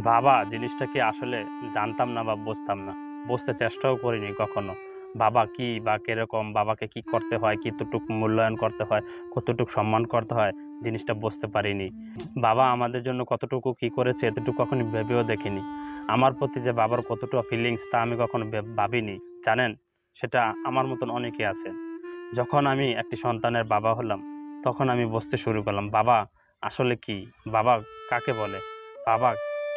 বাবা জিনিসটা কি আসলে জানতাম না বা বুঝতাম না। বুঝতে চেষ্টাও করিনি কখনো। বাবা কি বা কিরকম, বাবাকে কি করতে হয়, কতটুকু মূল্যায়ন করতে হয়, কতটুকু সম্মান করতে হয়, জিনিসটা বুঝতে পারিনি। বাবা আমাদের জন্য কতটুকু কি করেছে এতটুকু কখনো ভেবেও দেখিনি। আমার প্রতি যে বাবার কতটুকু ফিলিংস তা আমি কখনো ভাবিনি। জানেন, সেটা আমার মতন অনেকে আছে। যখন আমি একটি সন্তানের বাবা হলাম, তখন আমি বুঝতে শুরু করলাম বাবা আসলে কি, বাবা কাকে বলে, বাবা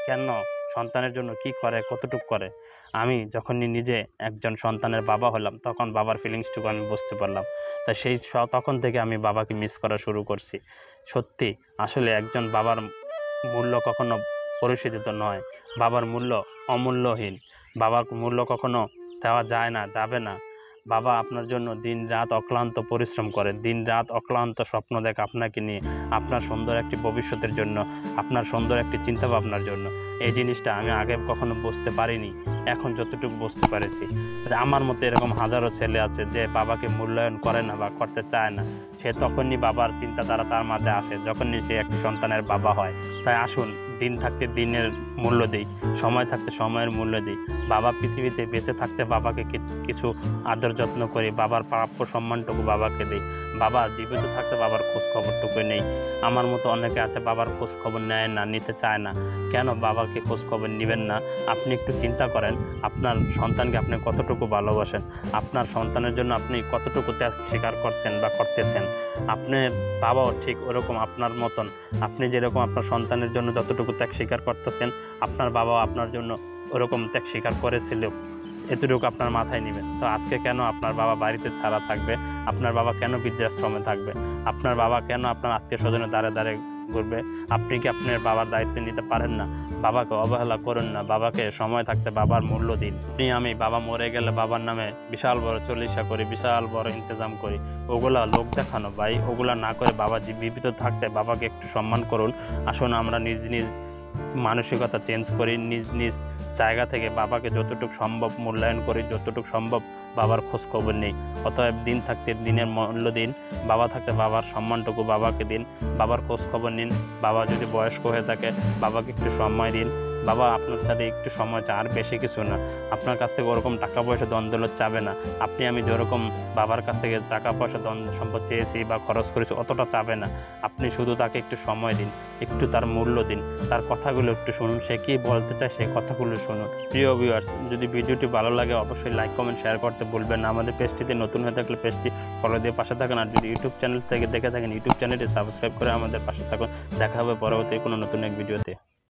কেন সন্তানের জন্য কি করে, কতটুকু করে। আমি যখনই নিজে একজন সন্তানের বাবা হলাম, তখন বাবার ফিলিংসটুকু আমি বুঝতে পারলাম। তাই তখন থেকে আমি বাবাকে মিস করা শুরু করছি। সত্যি, আসলে একজন বাবার মূল্য কখনো পরিশোধিত নয়। বাবার মূল্য অমূল্যহীন। বাবার মূল্য কখনো দেওয়া যায় না, যাবে না। বাবা আপনার জন্য দিন রাত অক্লান্ত পরিশ্রম করে, দিন রাত অক্লান্ত স্বপ্ন দেখে আপনাকে নিয়ে, আপনার সুন্দর একটি ভবিষ্যতের জন্য, আপনার সুন্দর একটি চিন্তাভাবনার জন্য। এই জিনিসটা আমি আগে কখনো বুঝতে পারিনি, এখন যতটুকু বুঝতে পারেছি। আমার মতো এরকম হাজারো ছেলে আছে যে বাবাকে মূল্যায়ন করে না বা করতে চায় না। সে তখনই বাবার চিন্তাধারা তার মাঝে আসে যখনই সে একটি সন্তানের বাবা হয়। তাই আসুন, দিন থাকতে দিনের মূল্য দিই, সময় থাকতে সময়ের মূল্য দিই। বাবা পৃথিবীতে বেঁচে থাকতে বাবাকে কিছু আদর যত্ন করি, বাবার প্রাপ্য সম্মানটুকু বাবাকে দিই। বাবা জীবিত থাকতে বাবার খোঁজ খবরটুকু নেই। আমার মতো অনেকে আছে বাবার খোঁজ খবর নেয় না, নিতে চায় না। কেন বাবাকে খোঁজ খবর নেবেন না? আপনি একটু চিন্তা করেন, আপনার সন্তানকে আপনি কতটুকু ভালোবাসেন, আপনার সন্তানের জন্য আপনি কতটুকু ত্যাগ স্বীকার করছেন বা করতেছেন। আপনার বাবাও ঠিক ওরকম আপনার মতন, আপনি যেরকম আপনার সন্তানের জন্য যতটুকু ত্যাগ স্বীকার করতেছেন, আপনার বাবাও আপনার জন্য ওরকম ত্যাগ স্বীকার করেছিল। এতটুকু আপনার মাথায় নেবেন। তো আজকে কেন আপনার বাবা বাড়িতে ছাড়া থাকবে? আপনার বাবা কেন বৃদ্ধাশ্রমে থাকবে? আপনার বাবা কেন আপনার আত্মীয় স্বজনের দ্বারে দ্বারে ঘুরবে? আপনি কি আপনার বাবার দায়িত্ব নিতে পারেন না? বাবাকে অবহেলা করুন না, বাবাকে সময় থাকতে বাবার মূল্য দিন। আমি বাবা মরে গেলে বাবার নামে বিশাল বড় চল্লিশা করি, বিশাল বড় ইন্তজাম করি, ওগুলা লোক দেখানো ভাই। ওগুলা না করে বাবা জীবিত থাকতে বাবাকে একটু সম্মান করুন। আসুন আমরা নিজ নিজ মানসিকতা চেঞ্জ করি, নিজ নিজ জায়গা থেকে বাবাকে যতটুকু সম্ভব মূল্যায়ন করি, যতটুকু সম্ভব বাবার খোঁজ খবর নেই। অতএব দিন থাকতে দিনের মূল্য দিন, বাবা থাকতে বাবার সম্মানটুকু বাবাকে দিন, বাবার খোঁজ খবর নিন। বাবা যদি বয়স্ক হয়ে থাকে, বাবাকে একটু সময় দিন। বাবা আপনার সাথে একটু সময় চায়, আর বেশি কিছু না। আপনার কাছ থেকে ওরকম টাকা পয়সা দ্বন্দ্ব চাবে না। আপনি আমি যেরকম বাবার কাছ থেকে টাকা পয়সা সম্পদ চেয়েছি বা খরচ করেছি অতটা চাবে না। আপনি শুধু তাকে একটু সময় দিন, একটু তার মূল্য দিন, তার কথাগুলো একটু শুনুন, সে কী বলতে চায় সেই কথাগুলো শুনুন। প্রিয় ভিউয়ার্স, যদি ভিডিওটি ভালো লাগে অবশ্যই লাইক কমেন্ট শেয়ার করতে ভুলবেন না। আমাদের পেজটিতে নতুন হয়ে থাকলে পেজটি ফলো দিয়ে পাশে থাকুন। আর যদি ইউটিউব চ্যানেল থেকে দেখে থাকেন, ইউটিউব চ্যানেলটি সাবস্ক্রাইব করে আমাদের পাশে থাকুন। দেখা হবে পরবর্তী কোনো নতুন এক ভিডিওতে।